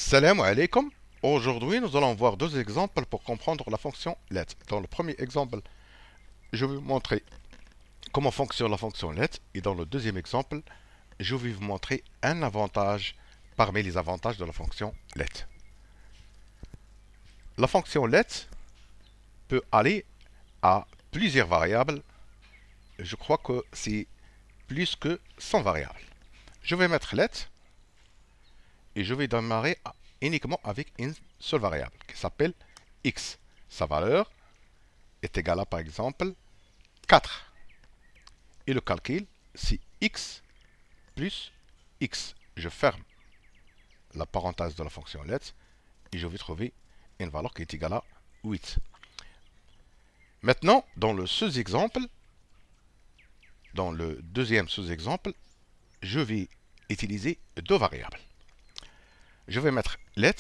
Salam alaikum. Aujourd'hui, nous allons voir deux exemples pour comprendre la fonction let. Dans le premier exemple, je vais vous montrer comment fonctionne la fonction let. Et dans le deuxième exemple, je vais vous montrer un avantage parmi les avantages de la fonction let. La fonction let peut aller à plusieurs variables. Je crois que c'est plus que 100 variables. Je vais mettre let et je vais démarrer uniquement avec une seule variable qui s'appelle x. Sa valeur est égale à, par exemple, 4. Et le calcul, c'est x plus x. Je ferme la parenthèse de la fonction let et je vais trouver une valeur qui est égale à 8. Maintenant, dans le sous-exemple, dans le deuxième sous-exemple, je vais utiliser deux variables. Je vais mettre let.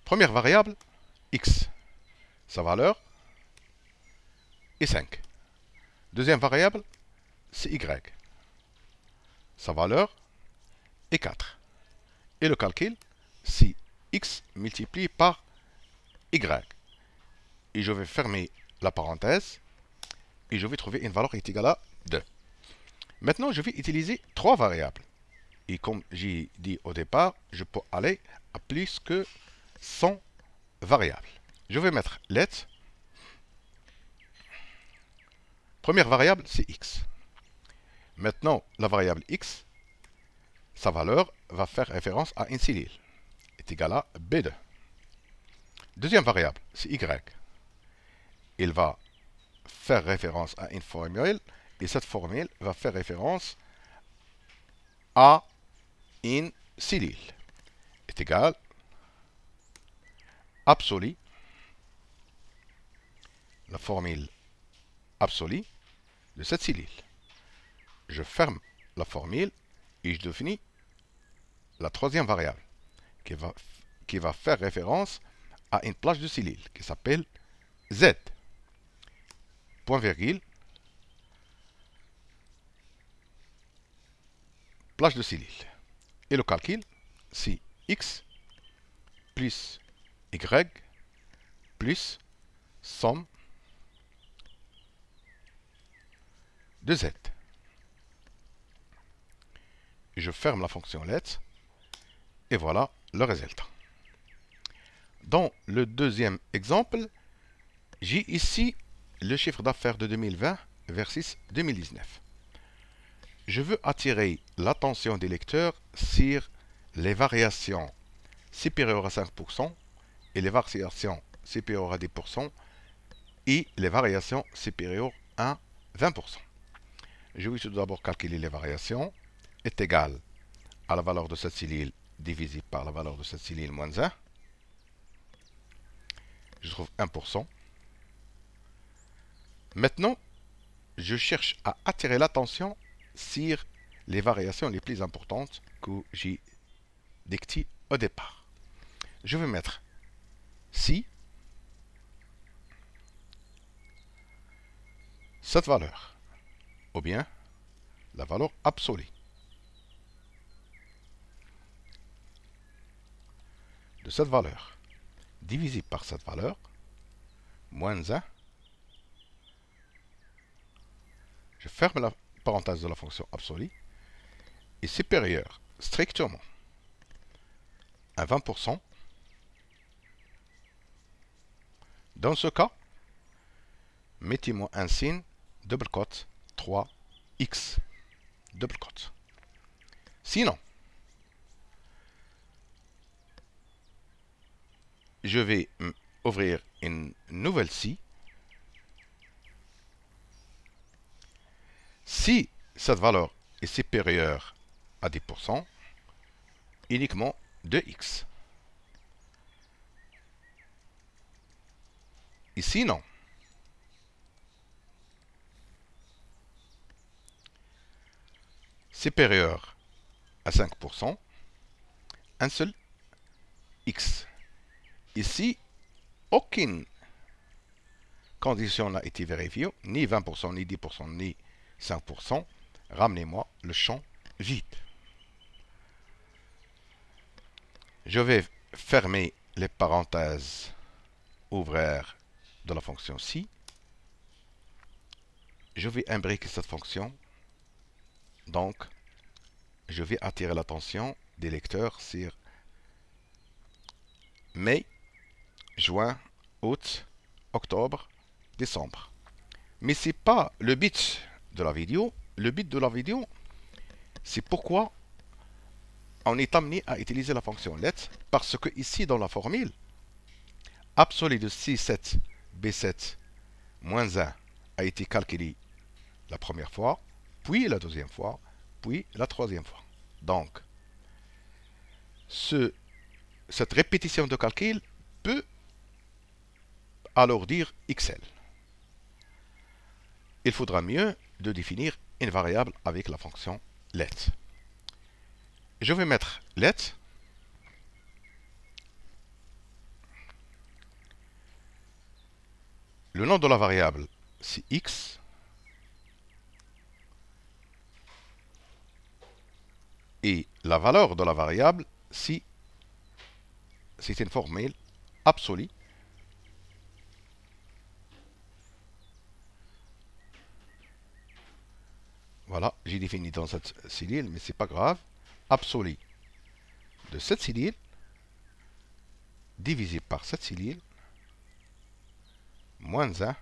Première variable, x. Sa valeur est 5. Deuxième variable, c'est y. Sa valeur est 4. Et le calcul, c'est x multiplié par y. Et je vais fermer la parenthèse et je vais trouver une valeur qui est égale à 2. Maintenant, je vais utiliser trois variables. Et comme j'ai dit au départ, je peux aller à plus que 100 variables. Je vais mettre let. Première variable, c'est x. Maintenant, la variable x, sa valeur va faire référence à une cellule, est égale à B2. Deuxième variable, c'est y. Il va faire référence à une formule, et cette formule va faire référence à une cellule, est égale absolue, la formule absolue de cette cellule. Je ferme la formule et je définis la troisième variable qui va faire référence à une plage de cellule qui s'appelle z. Point virgule, plage de cellule. Et le calcul, c'est x plus y plus somme de z. Je ferme la fonction let et voilà le résultat. Dans le deuxième exemple, j'ai ici le chiffre d'affaires de 2020 versus 2019. Je veux attirer l'attention des lecteurs sur les variations supérieures à 5% et les variations supérieures à 10% et les variations supérieures à 20%. Je vais tout d'abord calculer les variations est égal à la valeur de cette cellule divisé par la valeur de cette cellule moins 1. Je trouve 1%. Maintenant, je cherche à attirer l'attention sur les variations les plus importantes que j'ai dictées au départ. Je vais mettre si cette valeur, ou bien la valeur absolue de cette valeur divisé par cette valeur moins 1. Je ferme la parenthèse de la fonction absolue est supérieur strictement à 20%. Dans ce cas, mettez-moi un signe, double quote, 3x, double quote. Sinon, je vais ouvrir une nouvelle scie. Si cette valeur est supérieure à 10%, uniquement 2x. Ici, non. Supérieur à 5%, un seul x. Ici, aucune condition n'a été vérifiée, ni 20%, ni 10%, ni 5%. Ramenez-moi le champ vide. Je vais fermer les parenthèses ouvrières de la fonction ci. Je vais imbriquer cette fonction. Donc, je vais attirer l'attention des lecteurs sur mai, juin, août, octobre, décembre. Mais ce n'est pas le but de la vidéo. Le but de la vidéo, c'est pourquoi on est amené à utiliser la fonction let, parce que ici dans la formule, absolu de C7, B7, moins 1 a été calculé la première fois, puis la deuxième fois, puis la troisième fois. Donc, cette répétition de calcul peut alors dire XL. Il faudra mieux de définir une variable avec la fonction let. Je vais mettre let. Le nom de la variable, c'est x. Et la valeur de la variable, c'est une formule absolue. Voilà, j'ai défini dans cette cellule, mais c'est pas grave. Absolu de cette cellule divisé par cette cellule moins 1.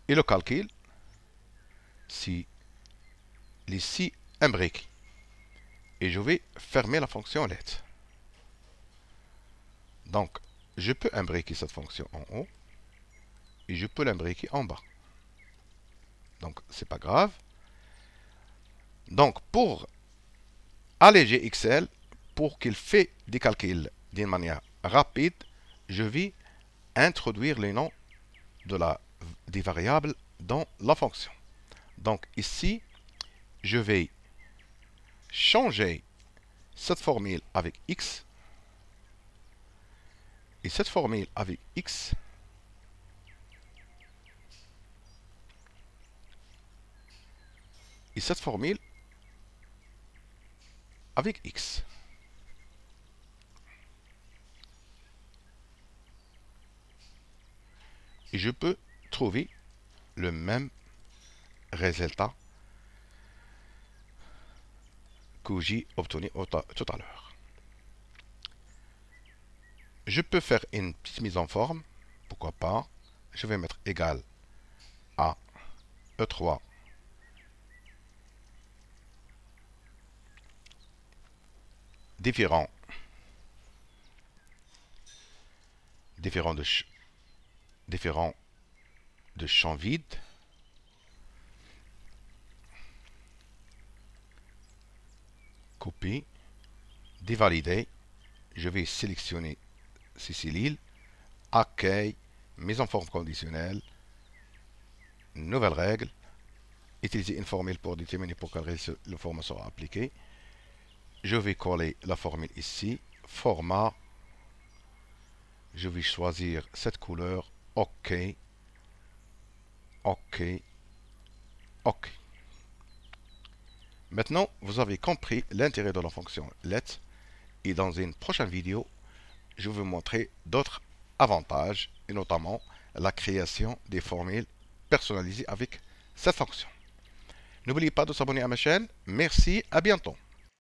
Et le calcul, c'est les 6 imbriqués. Et je vais fermer la fonction let. Donc, je peux imbriquer cette fonction en haut et je peux l'imbriquer en bas. Donc, c'est pas grave. Donc, pour alléger Excel, pour qu'il fait des calculs d'une manière rapide, je vais introduire les noms des variables dans la fonction. Donc, ici, je vais changer cette formule avec x et cette formule avec x et cette formule avec x. Et je peux trouver le même résultat que j'ai obtenu tout à l'heure. Je peux faire une petite mise en forme, pourquoi pas. Je vais mettre égal à E3 différent de champ vide copier, dévalider. Je vais sélectionner ces cellules, accueil, mise en forme conditionnelle, nouvelle règle, utiliser une formule pour déterminer pour quelle la forme sera appliquée. Je vais coller la formule ici, format, je vais choisir cette couleur, OK, OK, OK. Maintenant, vous avez compris l'intérêt de la fonction let et dans une prochaine vidéo, je vais vous montrer d'autres avantages et notamment la création des formules personnalisées avec cette fonction. N'oubliez pas de s'abonner à ma chaîne. Merci, à bientôt.